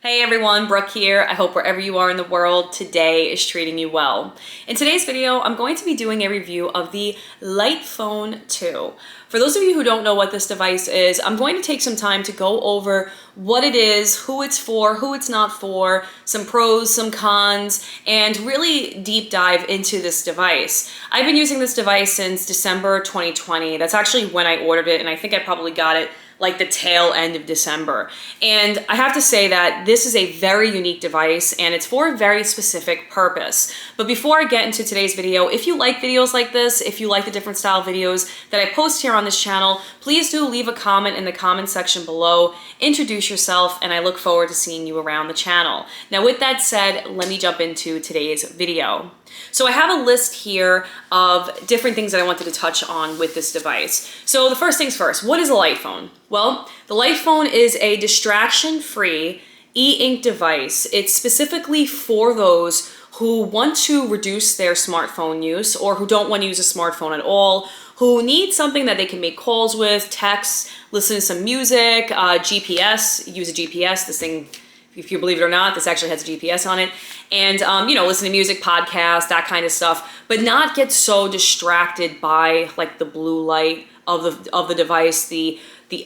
Hey everyone, Brooke here. I hope wherever you are in the world today is treating you well. In today's video, I'm going to be doing a review of the Light Phone 2. For those of you who don't know what this device is, I'm going to take some time to go over what it is, who it's for, who it's not for, some pros, some cons, and really deep dive into this device. I've been using this device since December 2020. That's actually when I ordered it, and I think I probably got it like the tail end of December. And I have to say that this is a very unique device and it's for a very specific purpose. But before I get into today's video, if you like videos like this, if you like the different style videos that I post here on this channel, please do leave a comment in the comment section below, introduce yourself, and I look forward to seeing you around the channel. Now with that said, let me jump into today's video. So I have a list here of different things that I wanted to touch on with this device. So the first things first, what is a light phone? Well, the light phone is a distraction-free e-ink device. It's specifically for those who want to reduce their smartphone use or who don't want to use a smartphone at all, who need something that they can make calls with, text, listen to some music, GPS, use a GPS. This thing, if you believe it or not, this actually has a GPS on it. And, listen to music, podcasts, that kind of stuff, but not get so distracted by like the blue light of the device, the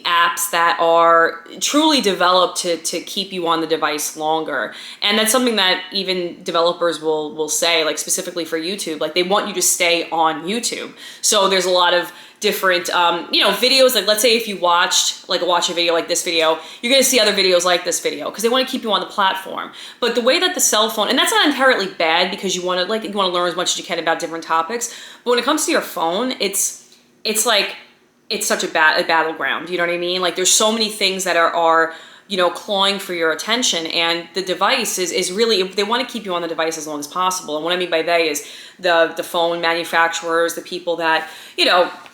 apps that are truly developed to keep you on the device longer. And that's something that even developers will say, like specifically for YouTube, like they want you to stay on YouTube. So there's a lot of different, videos, like let's say if you watch a video like this video, you're gonna see other videos like this video because they want to keep you on the platform. But the way that the cell phone, and that's not inherently bad because you want to learn as much as you can about different topics. But when it comes to your phone, it's such a battleground. You know what I mean? Like there's so many things that are clawing for your attention, and the device is really, they want to keep you on the device as long as possible. And what I mean by they is the phone manufacturers, the people that,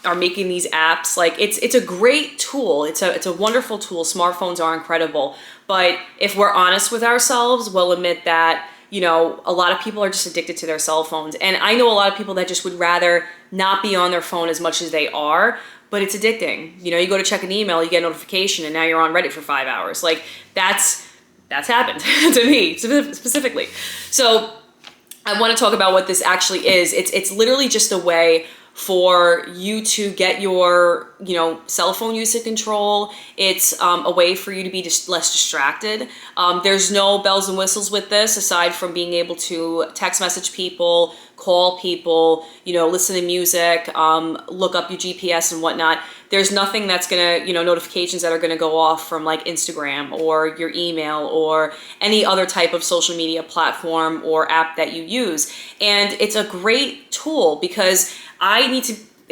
are making these apps. Like it's a great tool. It's a wonderful tool. Smartphones are incredible. But if we're honest with ourselves, we'll admit that, a lot of people are just addicted to their cell phones. And I know a lot of people that just would rather not be on their phone as much as they are, but it's addicting. You go to check an email, you get a notification, and now you're on Reddit for 5 hours. Like that's happened to me specifically. So I want to talk about what this actually is. It's literally just a way for you to get your, cell phone usage control. It's a way for you to be just less distracted. There's no bells and whistles with this aside from being able to text message people, call people, listen to music, look up your GPS and whatnot. There's nothing that's gonna, notifications that are gonna go off from like Instagram or your email or any other type of social media platform or app that you use. And it's a great tool because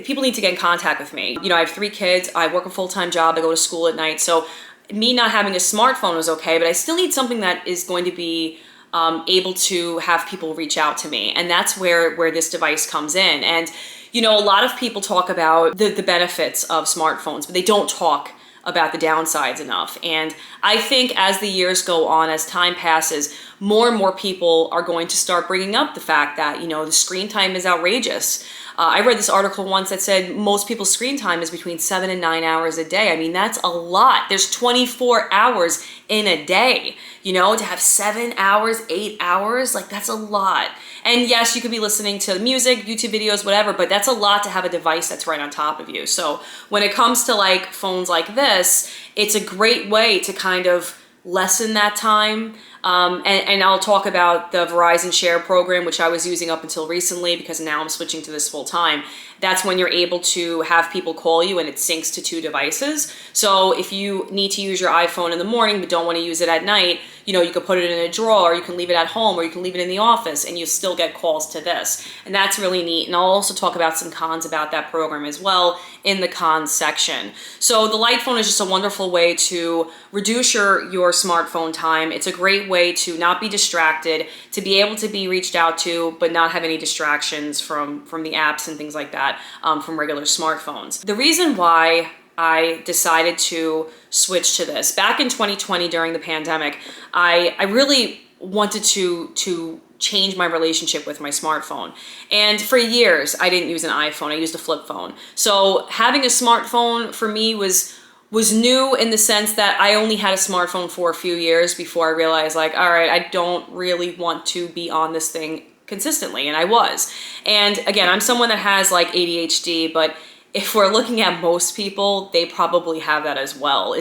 people need to get in contact with me. I have 3 kids, I work a full-time job, I go to school at night. So me not having a smartphone was okay, but I still need something that is going to be able to have people reach out to me. And that's where this device comes in. And, a lot of people talk about the benefits of smartphones, but they don't talk about the downsides enough. And I think as the years go on, as time passes, more and more people are going to start bringing up the fact that, the screen time is outrageous. I read this article once that said most people's screen time is between 7 and 9 hours a day. I mean, that's a lot. There's 24 hours in a day, to have 7 hours, 8 hours, like that's a lot. And yes, you could be listening to music, YouTube videos, whatever, but that's a lot to have a device that's right on top of you. So when it comes to like phones like this, it's a great way to kind of lessen that time. And I'll talk about the Verizon Share program, which I was using up until recently because now I'm switching to this full time. That's when you're able to have people call you and it syncs to 2 devices. So if you need to use your iPhone in the morning but don't want to use it at night, you can put it in a drawer, or you can leave it at home, or you can leave it in the office, and you still get calls to this. And that's really neat. And I'll also talk about some cons about that program as well in the cons section. So the light phone is just a wonderful way to reduce your smartphone time. It's a great way to not be distracted, to be able to be reached out to, but not have any distractions from the apps and things like that from regular smartphones. The reason why I decided to switch to this, back in 2020 during the pandemic, I really wanted to change my relationship with my smartphone. And for years, I didn't use an iPhone, I used a flip phone. So having a smartphone for me was was new in the sense that I only had a smartphone for a few years before I realized like, all right, I don't really want to be on this thing consistently, and I was. And again, I'm someone that has like ADHD, but if we're looking at most people, they probably have that as well.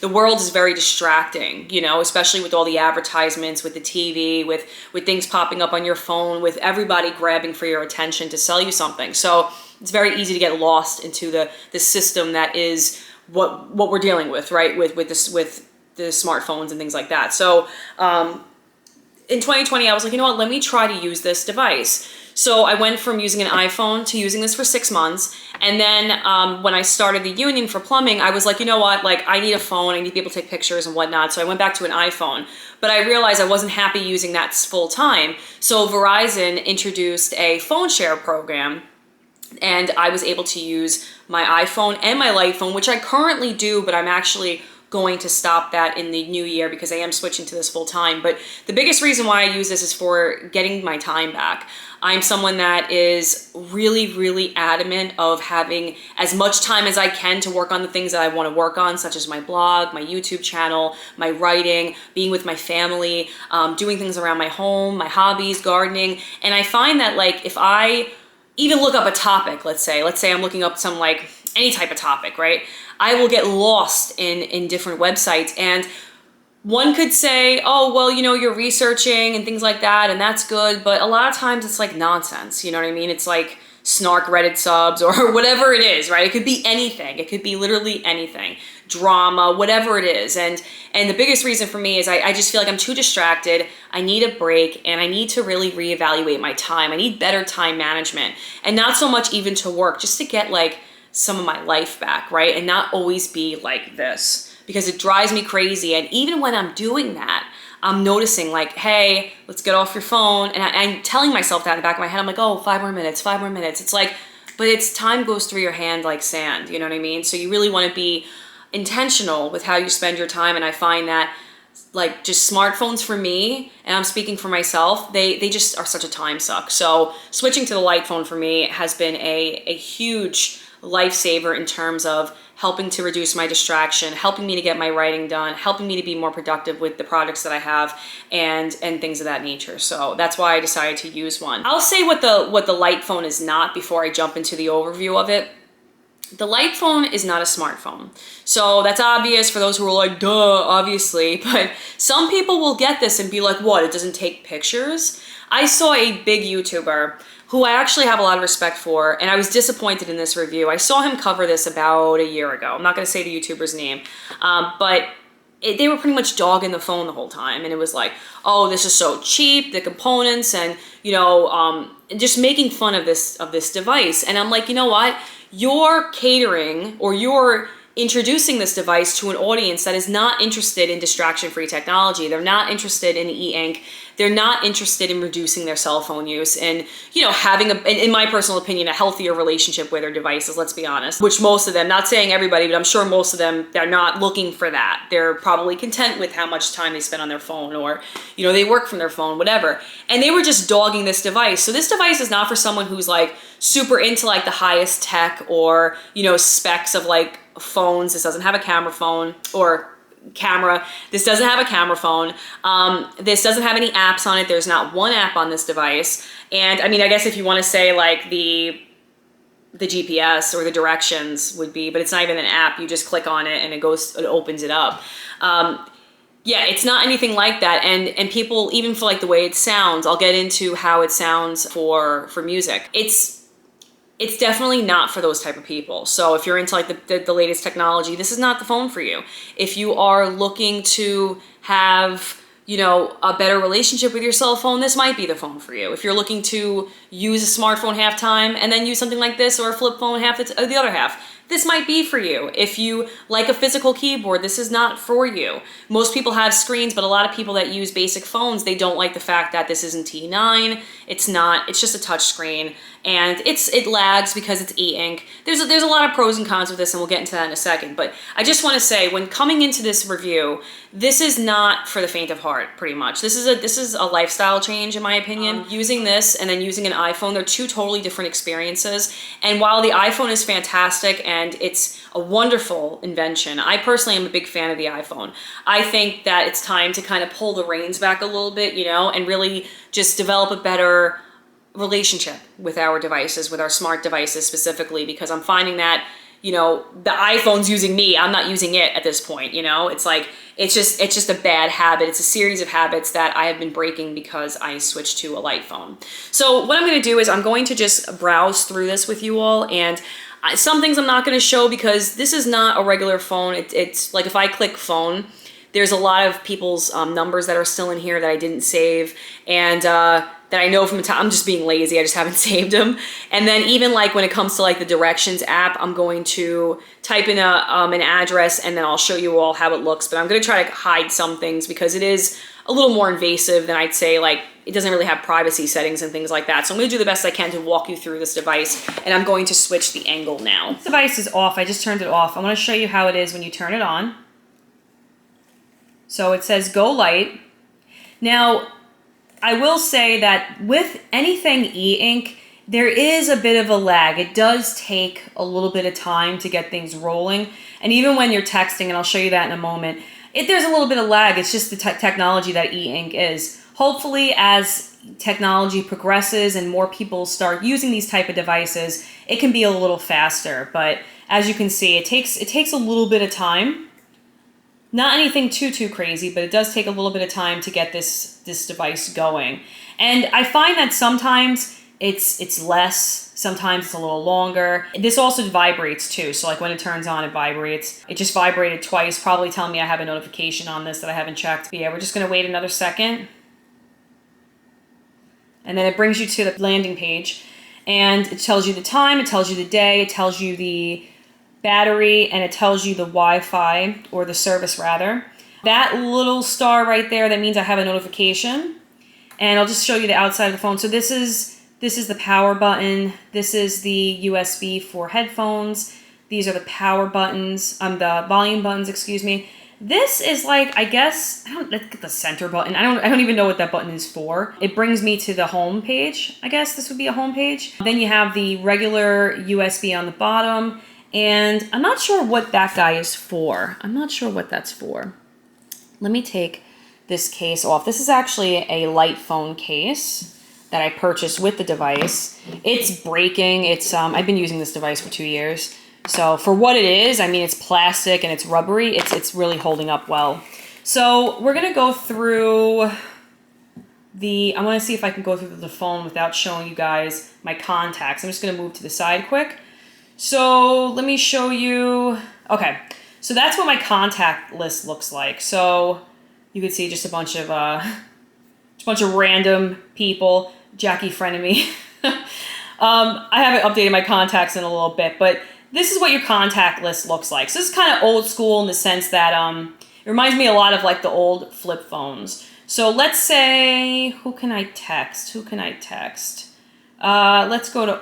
The world is very distracting, you know, especially with all the advertisements, with the TV, with things popping up on your phone, with everybody grabbing for your attention to sell you something. So it's very easy to get lost into the system that is what we're dealing with, right? With the smartphones and things like that. So in 2020, I was like, you know what, let me try to use this device. So I went from using an iPhone to using this for 6 months. And then when I started the union for plumbing, I was like, you know what, like I need a phone, I need to be able to take pictures and whatnot. So I went back to an iPhone, but I realized I wasn't happy using that full time. So Verizon introduced a phone share program, and I was able to use my iPhone and my light phone, which I currently do, but I'm actually going to stop that in the new year because I am switching to this full time. But the biggest reason why I use this is for getting my time back. I'm someone that is really, really adamant of having as much time as I can to work on the things that I want to work on, such as my blog, my YouTube channel, my writing, being with my family, doing things around my home, my hobbies, gardening. And I find that like if I even look up a topic, let's say I'm looking up some like any type of topic, right? I will get lost in different websites, and one could say, oh, well, you know, you're researching and things like that, and that's good, but a lot of times it's like nonsense, you know what I mean? It's like snark Reddit subs or whatever it is, right? It could be anything. It could be literally anything. Drama, whatever it is. And the biggest reason for me is I just feel like I'm too distracted. I need a break, and I need to really reevaluate my time. I need better time management, and not so much even to work, just to get like some of my life back, right? And not always be like this, because it drives me crazy. And even when I'm doing that, I'm noticing like, hey, let's get off your phone. And I'm telling myself that in the back of my head. I'm like, oh, 5 more minutes, 5 more minutes. It's like, but it's time goes through your hand like sand, you know what I mean? So you really want to be intentional with how you spend your time. And I find that like just smartphones for me, and I'm speaking for myself, they just are such a time suck. So switching to the light phone for me has been a huge lifesaver in terms of helping to reduce my distraction, helping me to get my writing done, helping me to be more productive with the projects that I have, and things of that nature. So that's why I decided to use one. I'll say what the light phone is not before I jump into the overview of it. The light phone is not a smartphone. So that's obvious for those who are like, duh, obviously, but some people will get this and be like, what, it doesn't take pictures? I saw a big YouTuber who I actually have a lot of respect for, and I was disappointed in this review. I saw him cover this about a year ago. I'm not gonna say the YouTuber's name, but they were pretty much dogging the phone the whole time, and it was like, oh, this is so cheap, the components, and you know, just making fun of this device. And I'm like, you know what? You're catering, or you're introducing this device to an audience that is not interested in distraction-free technology. They're not interested in EINK. They're not interested in reducing their cell phone use and, you know, having in my personal opinion, a healthier relationship with their devices, let's be honest. Which most of them, not saying everybody, but I'm sure most of them, they're not looking for that. They're probably content with how much time they spend on their phone, or, you know, they work from their phone, whatever. And they were just dogging this device. So this device is not for someone who's like super into like the highest tech or, you know, specs of like phones. This doesn't have a camera phone or camera. This doesn't have a camera phone. This doesn't have any apps on it. There's not one app on this device. And I mean, I guess if you want to say like the GPS or the directions would be, but it's not even an app. You just click on it and it opens it up. Yeah, it's not anything like that. And people, even for like the way it sounds, I'll get into how it sounds for music. It's definitely not for those type of people. So if you're into like the latest technology, this is not the phone for you. If you are looking to have, you know, a better relationship with your cell phone, this might be the phone for you. If you're looking to use a smartphone half time and then use something like this, or a flip phone half the other half, this might be for you. If you like a physical keyboard, this is not for you. Most people have screens, but a lot of people that use basic phones, they don't like the fact that this isn't T9. It's just a touch screen, and it lags because it's e-ink. There's a lot of pros and cons with this, and we'll get into that in a second. But I just want to say, when coming into this review, this is not for the faint of heart, pretty much. This is a lifestyle change, in my opinion. Using this and then using an iPhone, they're two totally different experiences. And while the iPhone is fantastic, and and it's a wonderful invention. I personally am a big fan of the iPhone. I think that it's time to kind of pull the reins back a little bit, you know, and really just develop a better relationship with our devices, with our smart devices specifically, because I'm finding that, you know, the iPhone's using me, I'm not using it at this point, you know? It's like, it's just a bad habit. It's a series of habits that I have been breaking because I switched to a light phone. So what I'm gonna do is I'm going to just browse through this with you all, and some things I'm not gonna show because this is not a regular phone. It's like if I click phone, there's a lot of people's numbers that are still in here that I didn't save, and that I know from the time, I'm just being lazy, I just haven't saved them. And then even like when it comes to like the directions app, I'm going to type in an address and then I'll show you all how it looks, but I'm gonna try to hide some things because it is a little more invasive than I'd say, like it doesn't really have privacy settings and things like that. So I'm gonna do the best I can to walk you through this device, and I'm going to switch the angle now. This device is off, I just turned it off. I wanna show you how it is when you turn it on. So it says go light. Now, I will say that with anything EINK, there is a bit of a lag. It does take a little bit of time to get things rolling. And even when you're texting, and I'll show you that in a moment, there's a little bit of lag. It's just the technology that EINK is. Hopefully, as technology progresses and more people start using these type of devices, it can be a little faster. But as you can see, it takes a little bit of time. Not anything too crazy, but it does take a little bit of time to get this device going. And I find that sometimes it's less, sometimes it's a little longer. This also vibrates too, so like when it turns on, it vibrates. It just vibrated twice, probably telling me I have a notification on this that I haven't checked. But yeah, we're just gonna wait another second. And then it brings you to the landing page, and it tells you the time, it tells you the day, it tells you the battery, and it tells you the Wi-Fi, or the service rather. That little star right there, that means I have a notification. And I'll just show you the outside of the phone. So this is the power button. This is the USB for headphones. These are the power buttons, the volume buttons, excuse me. This is like, I guess, let's get the center button. I don't even know what that button is for. It brings me to the home page. I guess this would be a home page. Then you have the regular USB on the bottom. And I'm not sure what that guy is for. I'm not sure what that's for. Let me take this case off. This is actually a light phone case that I purchased with the device. It's breaking. I've been using this device for 2 years. So for what it is, I mean, it's plastic and it's rubbery. It's really holding up well. So we're gonna go through I wanna see if I can go through the phone without showing you guys my contacts. I'm just gonna move to the side quick. So let me show you. Okay, so that's what my contact list looks like. So you can see just a bunch of random people. Jackie friended me. I haven't updated my contacts in a little bit, but this is what your contact list looks like. So this is kind of old school in the sense that it reminds me a lot of like the old flip phones. So let's say, who can I text? Let's go to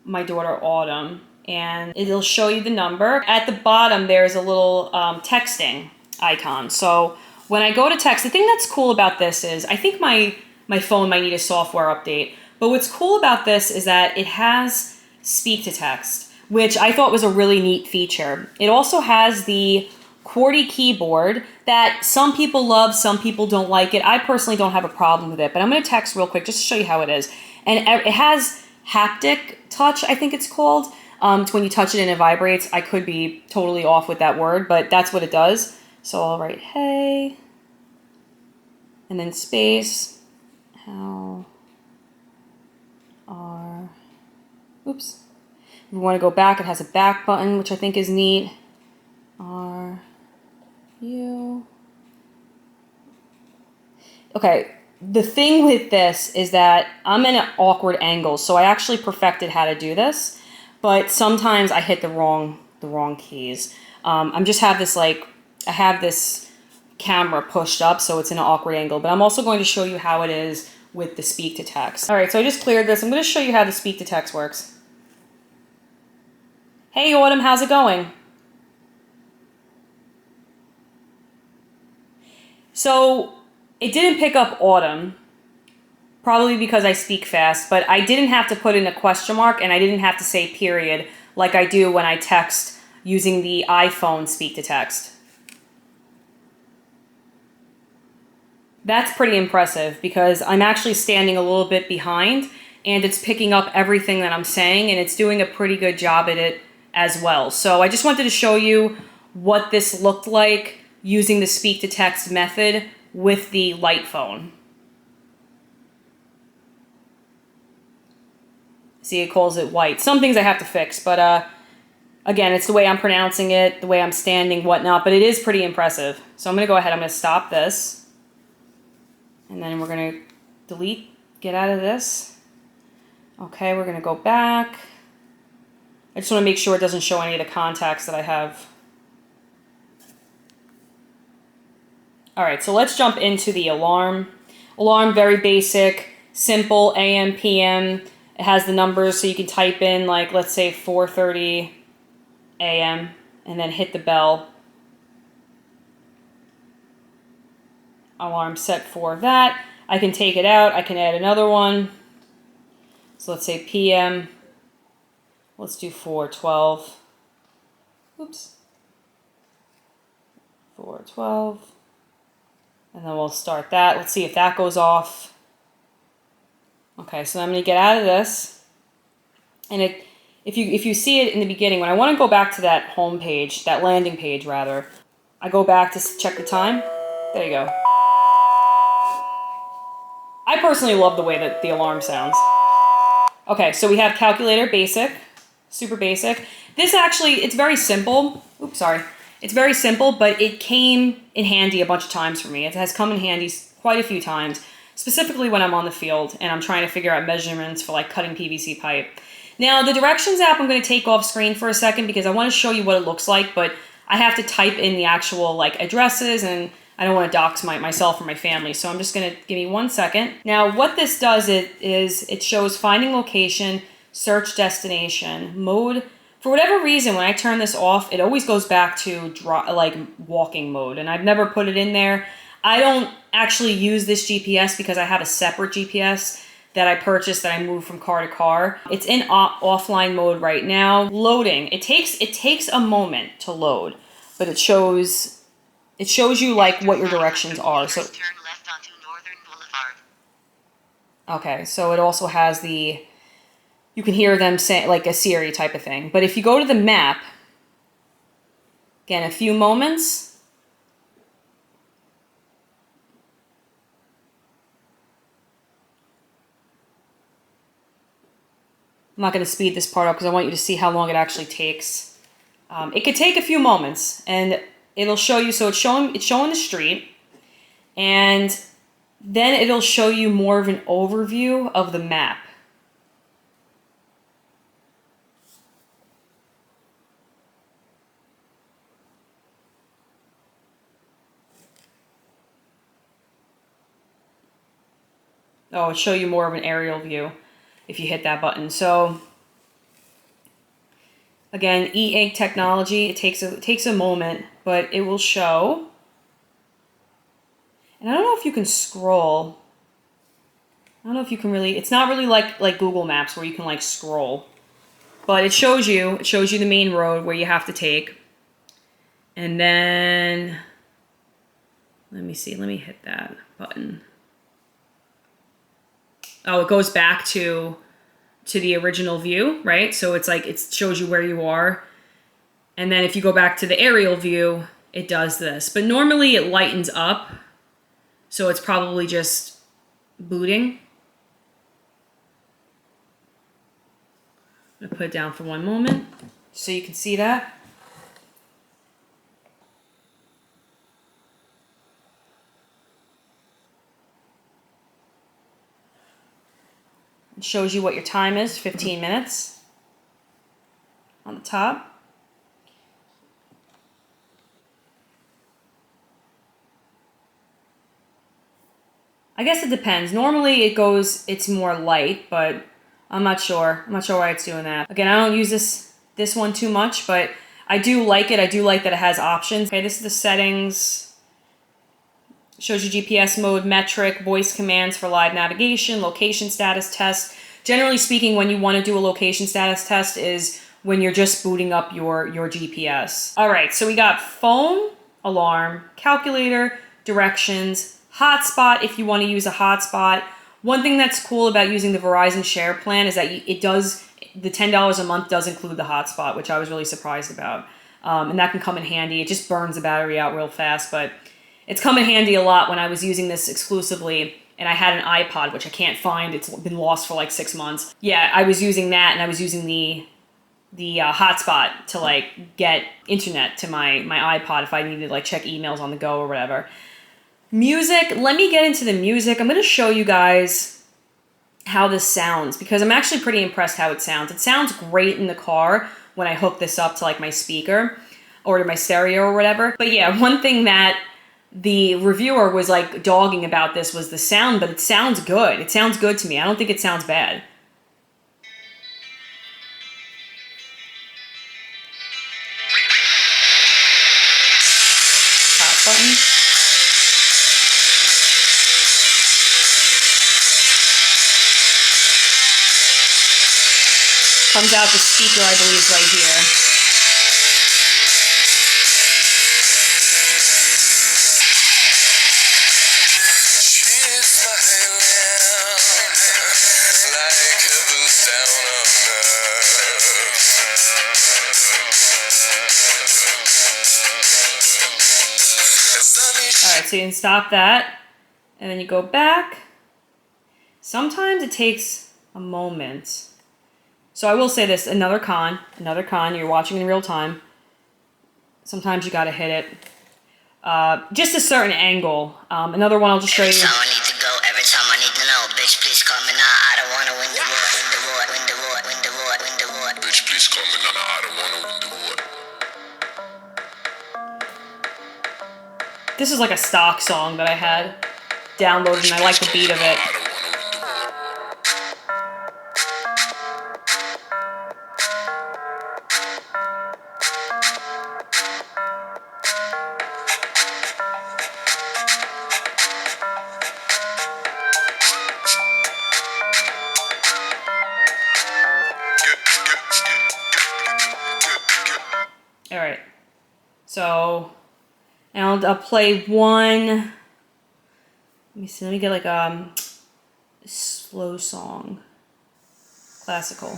my daughter Autumn, and it'll show you the number. At the bottom, there's a little texting icon. So when I go to text, the thing that's cool about this is, I think my phone might need a software update, but what's cool about this is that it has speak to text, which I thought was a really neat feature. It also has the QWERTY keyboard that some people love, some people don't like it. I personally don't have a problem with it, but I'm gonna text real quick just to show you how it is. And it has haptic touch, I think it's called. It's when you touch it and it vibrates. I could be totally off with that word, but that's what it does. So I'll write, hey, and then space, how are, oops. If we want to go back, it has a back button, which I think is neat. Are you? Okay, the thing with this is that I'm in an awkward angle, so I actually perfected how to do this. But sometimes I hit the wrong keys. I have this camera pushed up, so it's in an awkward angle. But I'm also going to show you how it is with the speak to text. All right, so I just cleared this. I'm going to show you how the speak to text works. Hey, Autumn, how's it going? So it didn't pick up Autumn. Probably because I speak fast, but I didn't have to put in a question mark and I didn't have to say period like I do when I text using the iPhone speak to text. That's pretty impressive because I'm actually standing a little bit behind and it's picking up everything that I'm saying and it's doing a pretty good job at it as well. So I just wanted to show you what this looked like using the speak to text method with the light phone. See, it calls it white. Some things I have to fix, but again, it's the way I'm pronouncing it, the way I'm standing, whatnot, but it is pretty impressive. So I'm going to go ahead, I'm going to stop this. And then we're going to delete, get out of this. Okay, we're going to go back. I just want to make sure it doesn't show any of the contacts that I have. All right, so let's jump into the alarm. Alarm, very basic, simple, AM, PM. It has the numbers so you can type in, like, let's say 4:30 AM and then hit the bell. Alarm set for that. I can take it out. I can add another one. So let's say PM. Let's do 4:12. Oops. 4:12. And then we'll start that. Let's see if that goes off. Okay, so I'm going to get out of this. And if you see it in the beginning, when I want to go back to that home page, that landing page rather, I go back to check the time. There you go. I personally love the way that the alarm sounds. Okay, so we have calculator, basic, super basic. This actually, it's very simple. Oops, sorry. It's very simple, but it came in handy a bunch of times for me. It has come in handy quite a few times, specifically when I'm on the field and I'm trying to figure out measurements for like cutting PVC pipe. Now, the directions app I'm going to take off screen for a second because I want to show you what it looks like, but I have to type in the actual like addresses and I don't want to dox myself or my family, so I'm just going to give me 1 second. Now, what this does is it shows finding location, search destination, mode. For whatever reason, when I turn this off, it always goes back to like walking mode, and I've never put it in there. I don't actually use this GPS because I have a separate GPS that I purchased that I moved from car to car. It's in offline mode right now. Loading. It takes a moment to load, but it shows you like what your directions are. So turn left onto Northern Boulevard. Okay, so it also has the, you can hear them say like a Siri type of thing. But if you go to the map, again, a few moments. I'm not going to speed this part up because I want you to see how long it actually takes. It could take a few moments, and it'll show you. So it's showing the street, and then it'll show you more of an overview of the map. Oh, it'll show you more of an aerial view if you hit that button. So again, EINK technology, it takes a moment, but it will show. And I don't know if you can scroll. I don't know if you can really, it's not really like Google Maps where you can like scroll. But it shows you the main road where you have to take. And then let me see, let me hit that button. Oh, it goes back to the original view, right? So it's like, it shows you where you are. And then if you go back to the aerial view, it does this. But normally it lightens up. So it's probably just booting. I'm gonna put it down for 1 moment so you can see that. It shows you what your time is, 15 minutes on the top. I guess it depends. Normally it's more light, but I'm not sure. I'm not sure why it's doing that. Again, I don't use this one too much, but I do like it. I do like that it has options. Okay, this is the settings. Shows you GPS mode, metric, voice commands for live navigation, location status test. Generally speaking, when you want to do a location status test is when you're just booting up your GPS. All right, so we got phone, alarm, calculator, directions, hotspot if you want to use a hotspot. One thing that's cool about using the Verizon Share plan is that the $10 a month does include the hotspot, which I was really surprised about. And that can come in handy. It just burns the battery out real fast, but it's come in handy a lot when I was using this exclusively and I had an iPod, which I can't find. It's been lost for like 6 months. Yeah, I was using that, and I was using the hotspot to like get internet to my iPod if I needed to like check emails on the go or whatever. Music, let me get into the music. I'm going to show you guys how this sounds because I'm actually pretty impressed how it sounds. It sounds great in the car when I hook this up to like my speaker or to my stereo or whatever. But yeah, one thing that the reviewer was like dogging about this was the sound, but it sounds good. It sounds good to me. I don't think it sounds bad. Hot button. Comes out the speaker, I believe, is right here. Alright, so you can stop that, and then you go back. Sometimes it takes a moment. So I will say this, another con, you're watching in real time. Sometimes you gotta hit it. Just a certain angle. Another one I'll just show you. Every time I need to go, every time I need to know, bitch, please call me now. I don't wanna win the war, win the war, win the war, win the war, win the war. Bitch, please call me now. I don't wanna win the war. This is like a stock song that I had downloaded, and I like the beat of it. All right, so now I'll play one. Let me see. Let me get like a slow song, classical.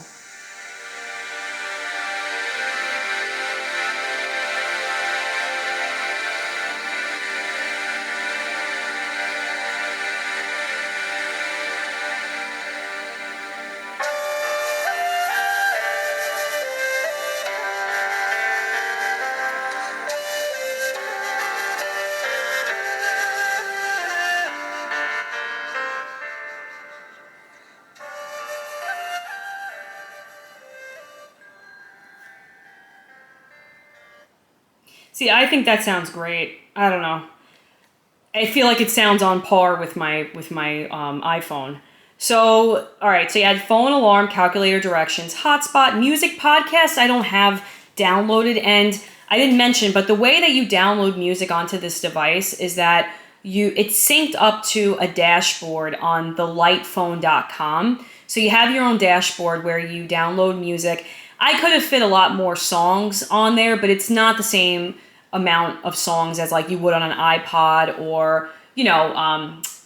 See, I think that sounds great. I don't know. I feel like it sounds on par with my iPhone. So, all right. So you had phone, alarm, calculator, directions, hotspot, music, podcast. I don't have downloaded, and I didn't mention, but the way that you download music onto this device is that it's synced up to a dashboard on the lightphone.com. So you have your own dashboard where you download music. I could have fit a lot more songs on there, but it's not the same amount of songs as like you would on an iPod or, you know,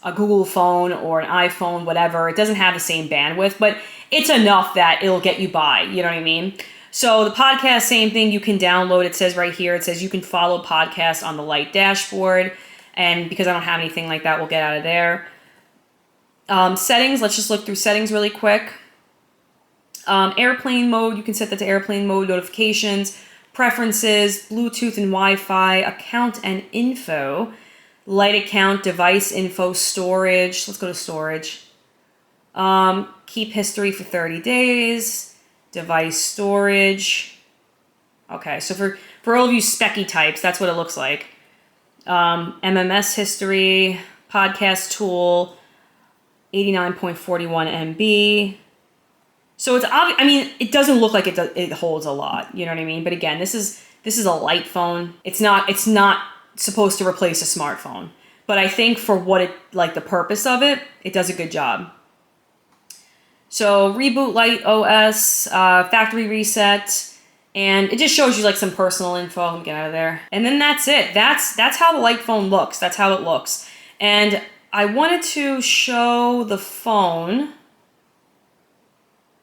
a Google phone or an iPhone, whatever. It doesn't have the same bandwidth, but it's enough that it'll get you by, you know what I mean? So the podcast, same thing, you can download. It says right here, it says you can follow podcasts on the Light dashboard. And because I don't have anything like that, we'll get out of there. Settings, let's just look through settings really quick. Airplane mode, you can set that to airplane mode, notifications, preferences, Bluetooth and Wi-Fi, account and info, light account, device info, storage. Let's go to storage. Keep history for 30 days, device storage. Okay, so for all of you specky types, that's what it looks like. MMS history, podcast tool, 89.41 MB. So it's obvious. I mean, it doesn't look like it holds a lot. You know what I mean? But again, this is a light phone. It's not supposed to replace a smartphone. But I think for what the purpose of it, it does a good job. So reboot light OS, factory reset, and it just shows you like some personal info. Let me get out of there. And then that's it. That's how the light phone looks. That's how it looks. And I wanted to show the phone,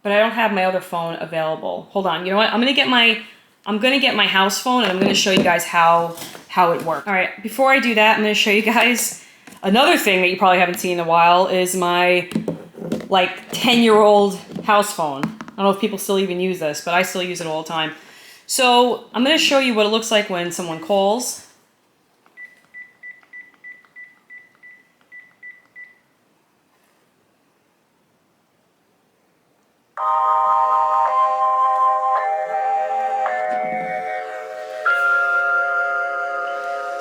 but I don't have my other phone available. Hold on. You know what? I'm gonna get my house phone, and I'm gonna show you guys how it works. All right. Before I do that, I'm gonna show you guys another thing that you probably haven't seen in a while is my like 10-year-old house phone. I don't know if people still even use this, but I still use it all the time. So I'm gonna show you what it looks like when someone calls.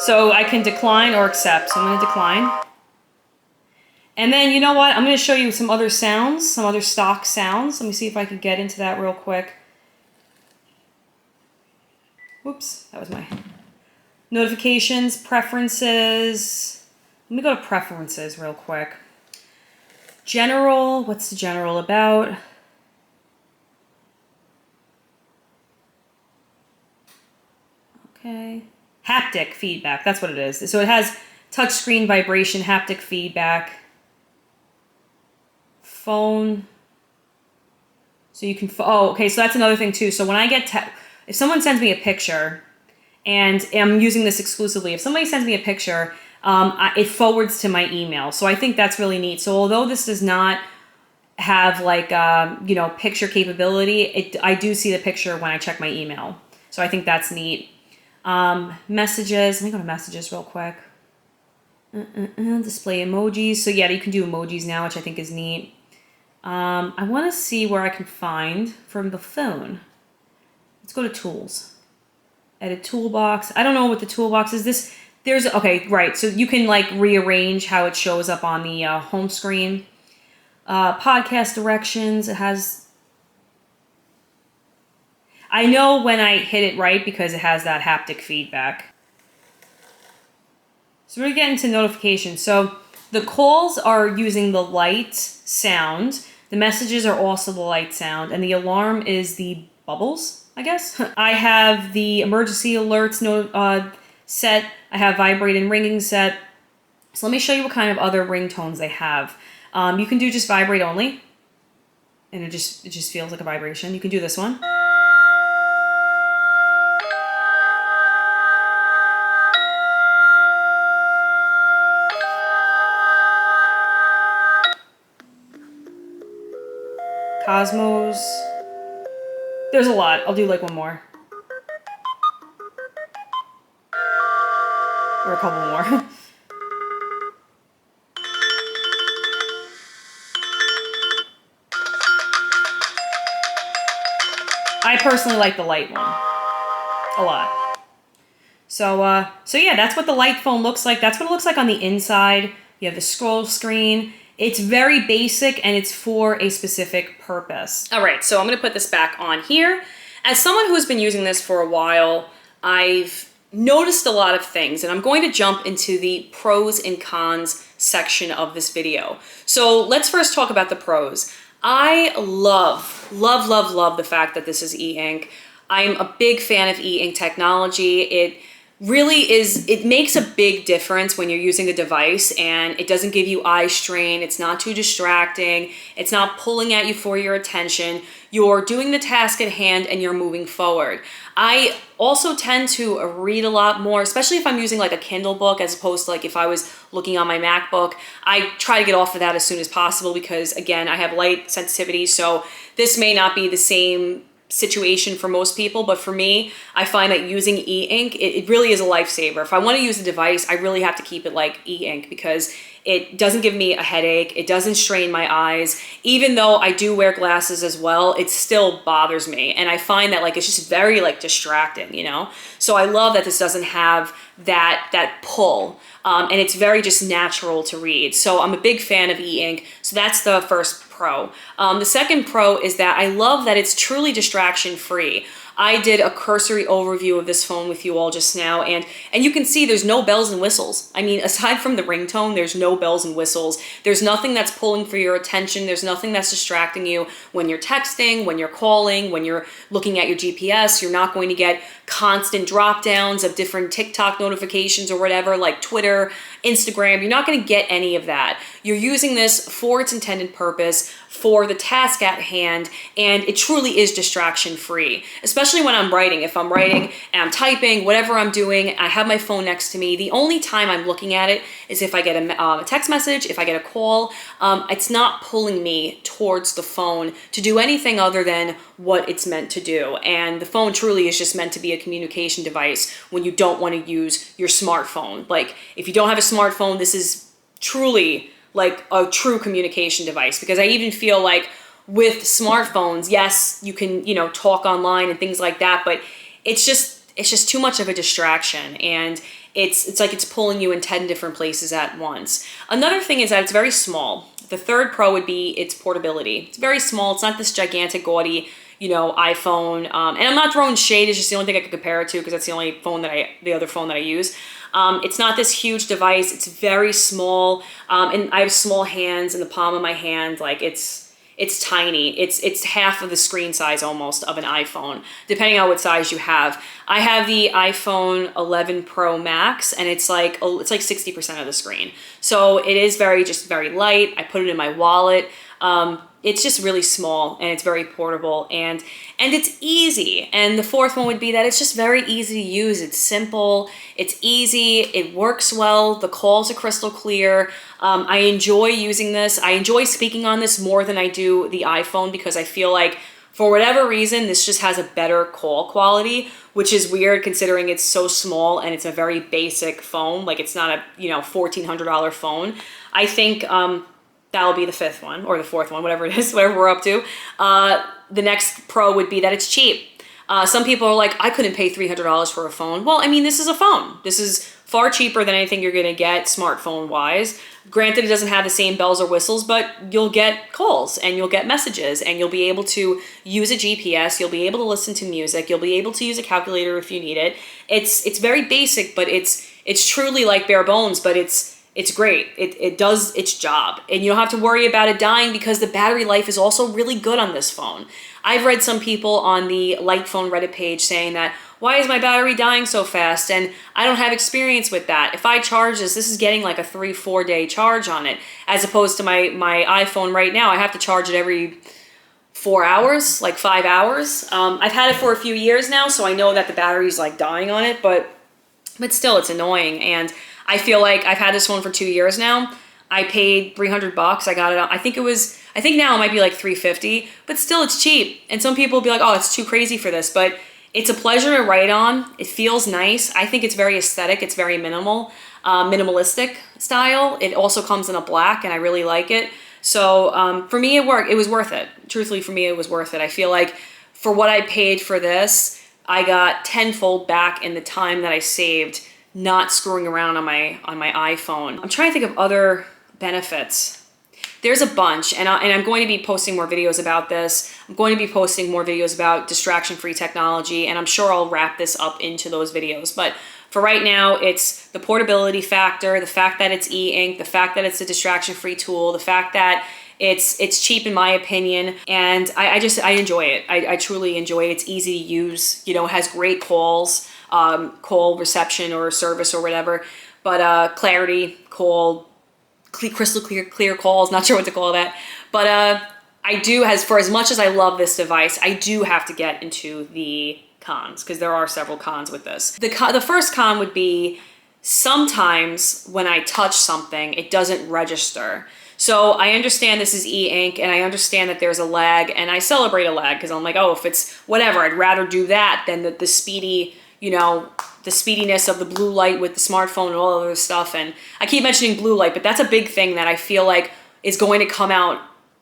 So I can decline or accept. So I'm going to decline. And then, you know what? I'm going to show you some other sounds, some other stock sounds. Let me see if I can get into that real quick. Whoops, that was my notifications, preferences. Let me go to preferences real quick. General, what's the general about? Okay. Haptic feedback, that's what it is. So it has touchscreen vibration, haptic feedback. Phone. So you can, oh, okay, so that's another thing too. So when I get, if someone sends me a picture, and I'm using this exclusively, if somebody sends me a picture, it forwards to my email. So I think that's really neat. So although this does not have like, you know, picture capability, I do see the picture when I check my email. So I think that's neat. Messages, let me go to messages real quick. Display emojis. So yeah, you can do emojis now, which I think is neat. I want to see where I can find from the phone. Let's go to tools. Edit toolbox. I don't know what the toolbox is. There's, okay, right. So you can like rearrange how it shows up on the home screen. Podcast directions. It has, I know when I hit it right because it has that haptic feedback. So we're getting to notifications. So the calls are using the light sound. The messages are also the light sound. And the alarm is the bubbles, I guess. I have the emergency alerts set. I have vibrate and ringing set. So let me show you what kind of other ringtones they have. You can do just vibrate only. And it just feels like a vibration. You can do this one. Cosmos. There's a lot. I'll do like one more. Or a couple more. I personally like the light one a lot. So yeah, that's what the light phone looks like. That's what it looks like on the inside. You have the scroll screen. It's very basic and it's for a specific purpose. All right, so I'm gonna put this back on here. As someone who's been using this for a while, I've noticed a lot of things, and I'm going to jump into the pros and cons section of this video. So let's first talk about the pros. I love the fact that this is EINK. I'm a big fan of EINK technology. It really is, it makes a big difference when you're using a device, and it doesn't give you eye strain. It's not too distracting. It's not pulling at you for your attention. You're doing the task at hand and you're moving forward. I also tend to read a lot more, especially if I'm using like a Kindle book as opposed to like if I was looking on my MacBook. I try to get off of that as soon as possible because, again, I have light sensitivity, so this may not be the same situation for most people, but for me, I find that using EINK, it really is a lifesaver. If I want to use a device, I really have to keep it like EINK because it doesn't give me a headache. It doesn't strain my eyes. Even though I do wear glasses as well, it still bothers me. And I find that like it's just very like distracting, you know? So I love that this doesn't have that pull. And it's very just natural to read. So I'm a big fan of EINK. So that's the first pro. The second pro is that I love that it's truly distraction free. I did a cursory overview of this phone with you all just now, and you can see there's no bells and whistles. I mean, aside from the ringtone, there's no bells and whistles. There's nothing that's pulling for your attention. There's nothing that's distracting you when you're texting, when you're calling, when you're looking at your GPS. You're not going to get constant drop downs of different TikTok notifications or whatever, like Twitter, Instagram. You're not going to get any of that. You're using this for its intended purpose, for the task at hand, and it truly is distraction free, especially when I'm writing. If I'm writing and I'm typing, whatever I'm doing, I have my phone next to me. The only time I'm looking at it is if I get a text message, if I get a call. It's not pulling me towards the phone to do anything other than what it's meant to do. And the phone truly is just meant to be a communication device when you don't want to use your smartphone. Like, if you don't have a smartphone, this is truly like a true communication device, because I even feel like with smartphones, yes, you can, talk online and things like that, but it's just too much of a distraction, and it's like it's pulling you in 10 different places at once. Another thing is that it's very small. The third pro would be its portability. It's very small. It's not this gigantic, gaudy, iPhone. And I'm not throwing shade. It's just the only thing I could compare it to, because that's the only phone the other phone that I use. It's not this huge device. It's very small. And I have small hands in the palm of my hand. Like, it's tiny. It's half of the screen size almost of an iPhone, depending on what size you have. I have the iPhone 11 Pro Max, and it's like 60% of the screen. So it is very light. I put it in my wallet. It's just really small, and it's very portable, and it's easy. And the fourth one would be that it's just very easy to use. It's simple, it's easy, it works well, the calls are crystal clear. I enjoy using this. I enjoy speaking on this more than I do the iPhone, because I feel like for whatever reason, this just has a better call quality, which is weird considering it's so small and it's a very basic phone. Like, it's not a, $1,400 phone. I think, that'll be the fifth one, or the fourth one, whatever it is, whatever we're up to. The next pro would be that it's cheap. Some people are like, I couldn't pay $300 for a phone. Well, I mean, this is a phone. This is far cheaper than anything you're gonna get smartphone-wise. Granted, it doesn't have the same bells or whistles, but you'll get calls, and you'll get messages, and you'll be able to use a GPS, you'll be able to listen to music, you'll be able to use a calculator if you need it. It's very basic, but it's truly like bare bones, but it's great. It does its job, and you don't have to worry about it dying, because the battery life is also really good on this phone. I've read some people on the Light Phone Reddit page saying that, why is my battery dying so fast? And I don't have experience with that. If I charge this is getting like a 3-4 day charge on it, as opposed to my iPhone right now. I have to charge it every 4 hours, like 5 hours. I've had it for a few years now, so I know that the battery's like dying on it, but still, it's annoying. And I feel like I've had this one for 2 years now. I paid $300. I got it on, I think now it might be like $350, but still, it's cheap. And some people will be like, oh, it's too crazy for this, but it's a pleasure to write on. It feels nice. I think it's very aesthetic. It's very minimalistic style. It also comes in a black, and I really like it. So for me, it worked. It was worth it. Truthfully, for me, it was worth it. I feel like for what I paid for this, I got tenfold back in the time that I saved not screwing around on my iPhone. I'm trying to think of other benefits. There's a bunch, and I'm going to be posting more videos about this. I'm going to be posting more videos about distraction-free technology, and I'm sure I'll wrap this up into those videos. But for right now, it's the portability factor, the fact that it's e-ink, the fact that it's a distraction-free tool, the fact that it's cheap in my opinion, and I enjoy it. I truly enjoy it. It's easy to use. It has great calls, call reception or service or whatever, but clarity, crystal clear calls, not sure what to call that. But I do, for as much as I love this device, I do have to get into the cons, because there are several cons with this. The first con would be, sometimes when I touch something, it doesn't register. So I understand this is e-ink, and I understand that there's a lag, and I celebrate a lag, because I'm like, oh, if it's whatever, I'd rather do that than the speedy, the speediness of the blue light with the smartphone and all other stuff. And I keep mentioning blue light, but that's a big thing that I feel like is going to come out,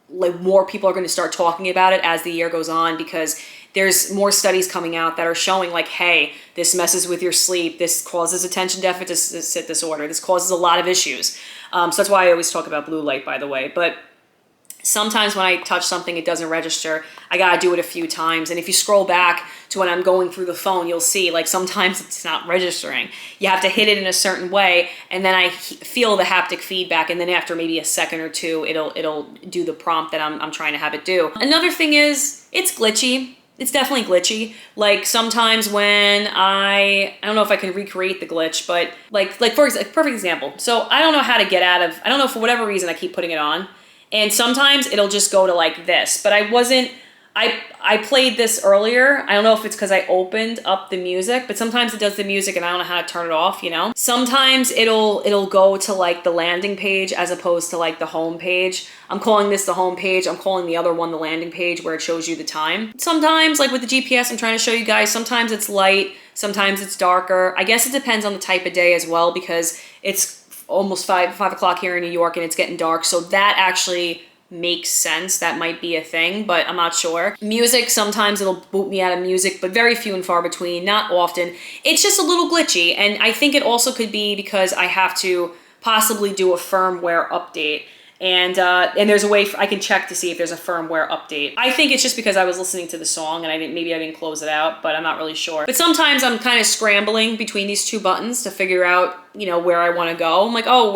like more people are going to start talking about it as the year goes on, because there's more studies coming out that are showing like, hey, this messes with your sleep, this causes attention deficit disorder, this causes a lot of issues. So that's why I always talk about blue light, by the way. But Sometimes when I touch something, it doesn't register. I gotta do it a few times. And if you scroll back to when I'm going through the phone, you'll see like sometimes it's not registering. You have to hit it in a certain way, and then I feel the haptic feedback, and then after maybe a second or two, it'll do the prompt that I'm trying to have it do. Another thing is it's glitchy. It's definitely glitchy. Like sometimes when I don't know if I can recreate the glitch, but like for example, perfect example. So I don't know how to get out of, I don't know, for whatever reason I keep putting it on. And sometimes it'll just go to like this, but I played this earlier. I don't know if it's because I opened up the music, but sometimes it does the music and I don't know how to turn it off, you know? Sometimes it'll go to like the landing page as opposed to like the home page. I'm calling this the home page. I'm calling the other one the landing page where it shows you the time. Sometimes, like with the GPS, I'm trying to show you guys, sometimes it's light, sometimes it's darker. I guess it depends on the type of day as well, because it's almost 5 o'clock here in New York and it's getting dark. So that actually makes sense. That might be a thing, but I'm not sure. Music, sometimes it'll boot me out of music, but very few and far between, not often. It's just a little glitchy. And I think it also could be because I have to possibly do a firmware update. And there's a way I can check to see if there's a firmware update. I think it's just because I was listening to the song and maybe I didn't close it out, but I'm not really sure. But sometimes I'm kind of scrambling between these two buttons to figure out, you know, where I want to go. I'm like, oh,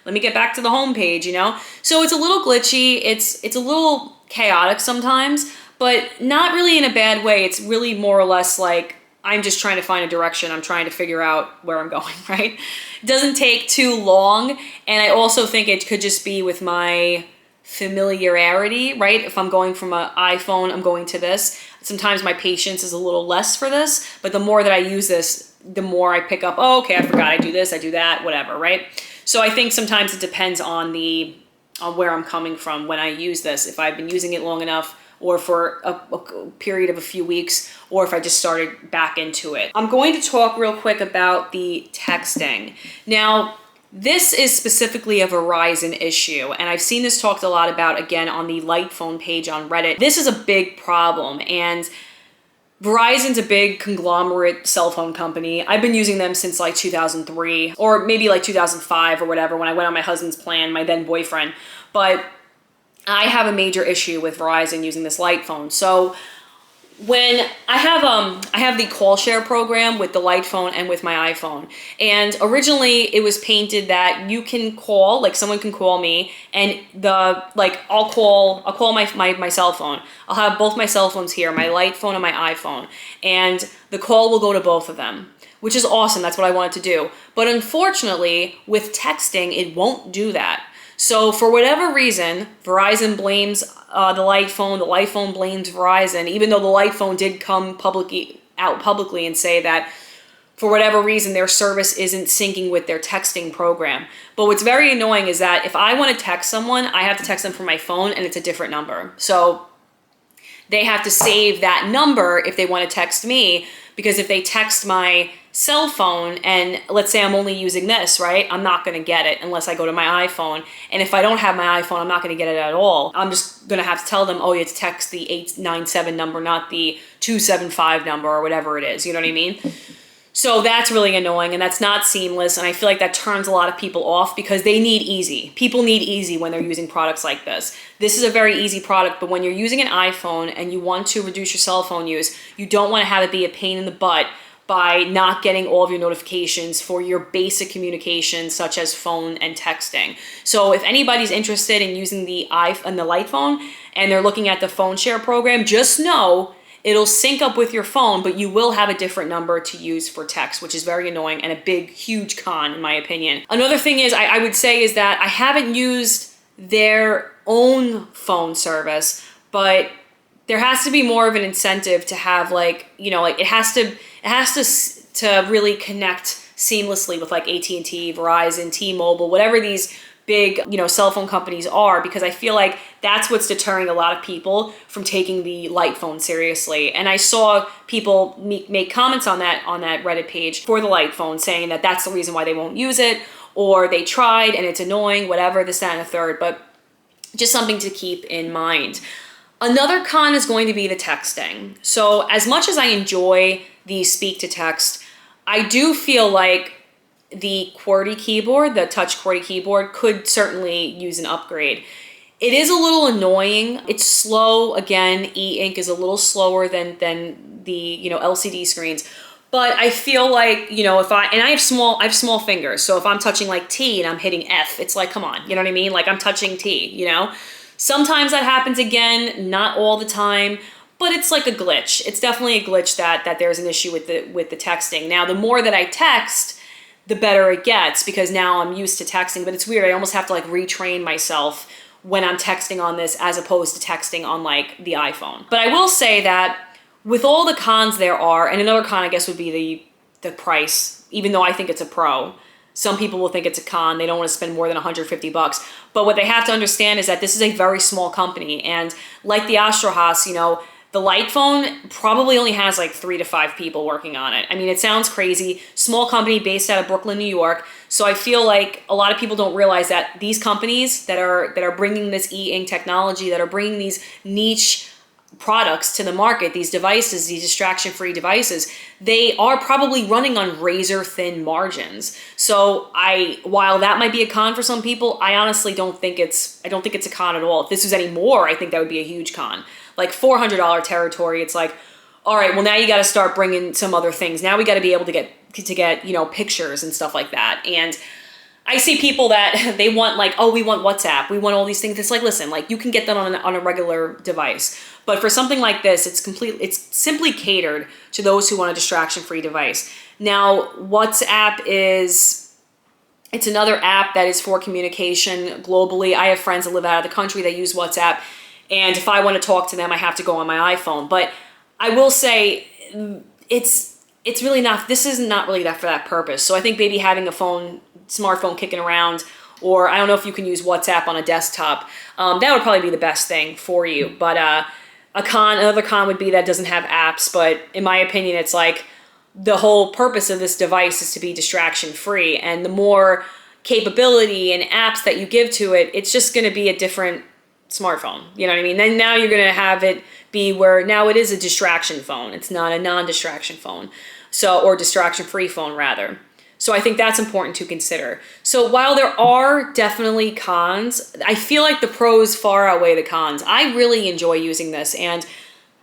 let me get back to the home page, you know? So it's a little glitchy. It's a little chaotic sometimes, but not really in a bad way. It's really more or less like I'm just trying to find a direction. I'm trying to figure out where I'm going, right? It doesn't take too long. And I also think it could just be with my familiarity, right? If I'm going from an iPhone, I'm going to this. Sometimes my patience is a little less for this, but the more that I use this, the more I pick up, oh, okay, I forgot I do this, I do that, whatever, right? So I think sometimes it depends on where I'm coming from when I use this. If I've been using it long enough, or for a period of a few weeks, or if I just started back into it. I'm going to talk real quick about the texting. Now, this is specifically a Verizon issue, and I've seen this talked a lot about, again, on the Light Phone page on Reddit. This is a big problem, and Verizon's a big conglomerate cell phone company. I've been using them since like 2003, or maybe like 2005 or whatever, when I went on my husband's plan, my then boyfriend. But I have a major issue with Verizon using this Light Phone. So when I have the call share program with the Light Phone and with my iPhone. And originally it was painted that you can call, like someone can call me, and I'll call my cell phone. I'll have both my cell phones here, my Light Phone and my iPhone. And the call will go to both of them, which is awesome. That's what I wanted to do. But unfortunately, with texting, it won't do that. So for whatever reason, Verizon blames the Light Phone blames Verizon, even though the Light Phone did come out publicly and say that for whatever reason, their service isn't syncing with their texting program. But what's very annoying is that if I want to text someone, I have to text them from my phone and it's a different number. So they have to save that number if they want to text me, because if they text my cell phone and let's say I'm only using this, right? I'm not going to get it unless I go to my iPhone. And if I don't have my iPhone, I'm not going to get it at all. I'm just going to have to tell them, oh, you have to text the 897 number, not the 275 number or whatever it is. You know what I mean? So that's really annoying, and that's not seamless, and I feel like that turns a lot of people off because they need easy. People need easy when they're using products like this. This is a very easy product, but when you're using an iPhone and you want to reduce your cell phone use, you don't want to have it be a pain in the butt by not getting all of your notifications for your basic communications such as phone and texting. So if anybody's interested in using the Light Phone and they're looking at the phone share program, just know it'll sync up with your phone, but you will have a different number to use for text, which is very annoying and a big, huge con in my opinion. Another thing is I would say is that I haven't used their own phone service, but there has to be more of an incentive to have it has to really connect seamlessly with like AT&T, Verizon, T-Mobile, whatever these big, cell phone companies are, because I feel like that's what's deterring a lot of people from taking the Light Phone seriously. And I saw people make comments on that Reddit page for the Light Phone saying that that's the reason why they won't use it, or they tried and it's annoying, whatever, this, that, and the third, but just something to keep in mind. Another con is going to be the texting. So as much as I enjoy the speak to text, I do feel like the QWERTY keyboard, the touch QWERTY keyboard, could certainly use an upgrade. It is a little annoying. It's slow. Again, e-ink is a little slower than the, you know, LCD screens. But I feel like, you know, I have small fingers. So if I'm touching like T and I'm hitting F, it's like, come on, you know what I mean? Like I'm touching T, you know? Sometimes that happens again, not all the time, but it's like a glitch. It's definitely a glitch that there's an issue with the texting. Now, the more that I text, the better it gets because now I'm used to texting, but it's weird. I almost have to like retrain myself when I'm texting on this as opposed to texting on like the iPhone. But I will say that with all the cons there are, and another con I guess would be the price, even though I think it's a pro. Some people will think it's a con. They don't want to spend more than 150 bucks. But what they have to understand is that this is a very small company. And like the Astro Haas, you know, the light phone probably only has like 3 to 5 people working on it. I mean, it sounds crazy. Small company based out of Brooklyn, New York. So I feel like a lot of people don't realize that these companies that are bringing this e-ink technology, that are bringing these niche products to the market, these devices, these distraction-free devices, they are probably running on razor-thin margins. So while that might be a con for some people, I honestly don't think it's a con at all. If this was any more, I think that would be a huge con. Like $400 territory, it's like, all right, well now you got to start bringing some other things. Now we got to be able to get, you know, pictures and stuff like that. And I see people that they want like, oh, we want WhatsApp, we want all these things. It's like, listen, like you can get that on a regular device. But for something like this, it's simply catered to those who want a distraction-free device. Now, WhatsApp it's another app that is for communication globally. I have friends that live out of the country that use WhatsApp. And if I want to talk to them, I have to go on my iPhone. But I will say it's really not, this is not really that for that purpose. So I think maybe having a smartphone kicking around, or I don't know if you can use WhatsApp on a desktop, that would probably be the best thing for you. But another con would be that it doesn't have apps. But in my opinion, it's like the whole purpose of this device is to be distraction free. And the more capability and apps that you give to it, it's just going to be a different smartphone. You know what I mean? Then now you're going to have it be where now it is a distraction phone. It's not a non-distraction phone. So, or distraction-free phone rather. So I think that's important to consider. So while there are definitely cons, I feel like the pros far outweigh the cons. I really enjoy using this, and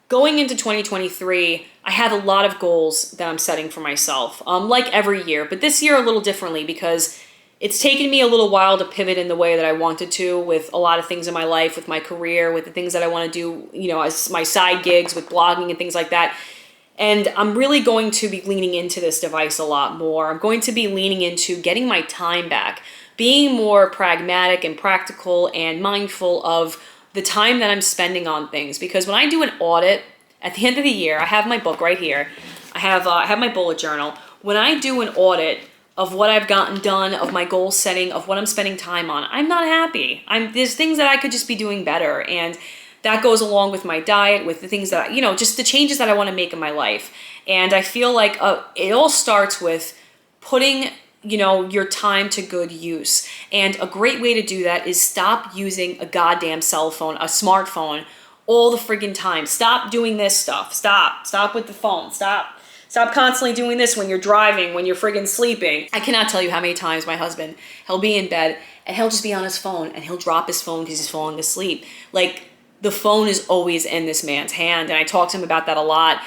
going into 2023, I have a lot of goals that I'm setting for myself, like every year, but this year a little differently because it's taken me a little while to pivot in the way that I wanted to with a lot of things in my life, with my career, with the things that I want to do, you know, as my side gigs, with blogging and things like that. And I'm really going to be leaning into this device a lot more. I'm going to be leaning into getting my time back, being more pragmatic and practical and mindful of the time that I'm spending on things. Because when I do an audit at the end of the year, I have my book right here. I have my bullet journal. When I do an audit of what I've gotten done, of my goal setting, of what I'm spending time on, I'm not happy. There's things that I could just be doing better. And that goes along with my diet, with the things that, you know, just the changes that I want to make in my life. And I feel like it all starts with putting, you know, your time to good use. And a great way to do that is stop using a goddamn cell phone, a smartphone, all the friggin' time. Stop doing this stuff. Stop with the phone. Stop constantly doing this when you're driving, when you're friggin' sleeping. I cannot tell you how many times my husband, he'll be in bed and he'll just be on his phone and he'll drop his phone because he's falling asleep. Like, the phone is always in this man's hand, and I talk to him about that a lot.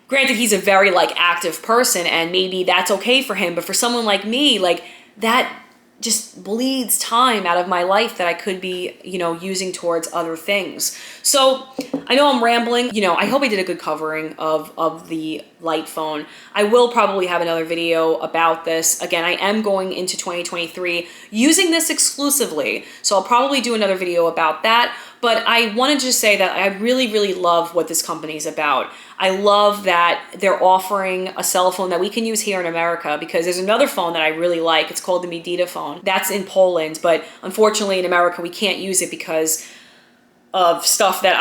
Granted, he's a very like active person, and maybe that's okay for him, but for someone like me, like that just bleeds time out of my life that I could be, you know, using towards other things. So I know I'm rambling. You know, I hope I did a good covering of the light phone. I will probably have another video about this. Again, I am going into 2023 using this exclusively, so I'll probably do another video about that. But I wanted to just say that I really, really love what this company is about. I love that they're offering a cell phone that we can use here in America, because there's another phone that I really like. It's called the Medita phone. That's in Poland, but unfortunately in America we can't use it because of stuff that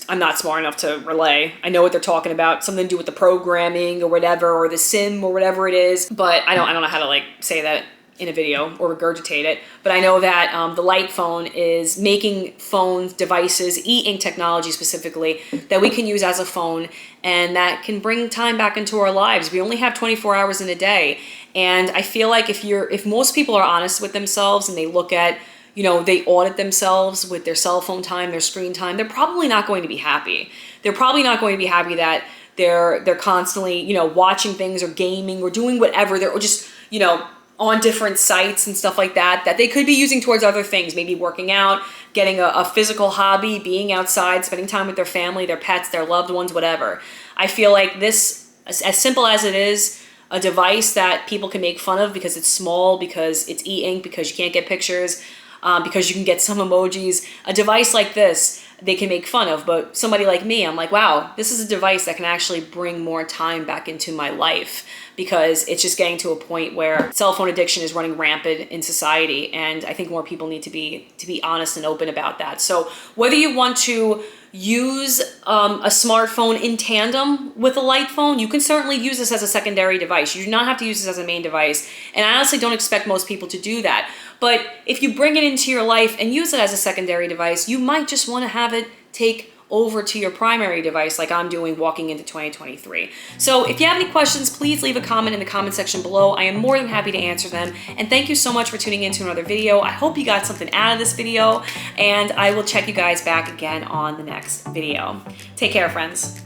I'm not smart enough to relay. I know what they're talking about, something to do with the programming or whatever, or the SIM or whatever it is, but I don't know how to like say that in a video or regurgitate it. But I know that the light phone is making phones, devices, e-ink technology specifically, that we can use as a phone, and that can bring time back into our lives. We only have 24 hours in a day. And I feel like if most people are honest with themselves and they look at, you know, they audit themselves with their cell phone time, their screen time, they're probably not going to be happy. They're probably not going to be happy that they're constantly, you know, watching things or gaming or doing whatever. They're just, you know, on different sites and stuff like that, that they could be using towards other things, maybe working out, getting a physical hobby, being outside, spending time with their family, their pets, their loved ones, whatever. I feel like this, as simple as it is, a device that people can make fun of because it's small, because it's e-ink, because you can't get pictures, because you can get some emojis. A device like this, they can make fun of, but somebody like me, I'm like, wow, this is a device that can actually bring more time back into my life, because it's just getting to a point where cell phone addiction is running rampant in society, and I think more people need to be honest and open about that. So whether you want to use a smartphone in tandem with a light phone, you can certainly use this as a secondary device. You do not have to use this as a main device, and I honestly don't expect most people to do that. But if you bring it into your life and use it as a secondary device, you might just want to have it take over to your primary device, like I'm doing walking into 2023. So if you have any questions, please leave a comment in the comment section below. I am more than happy to answer them. And thank you so much for tuning into another video. I hope you got something out of this video, and I will check you guys back again on the next video. Take care, friends.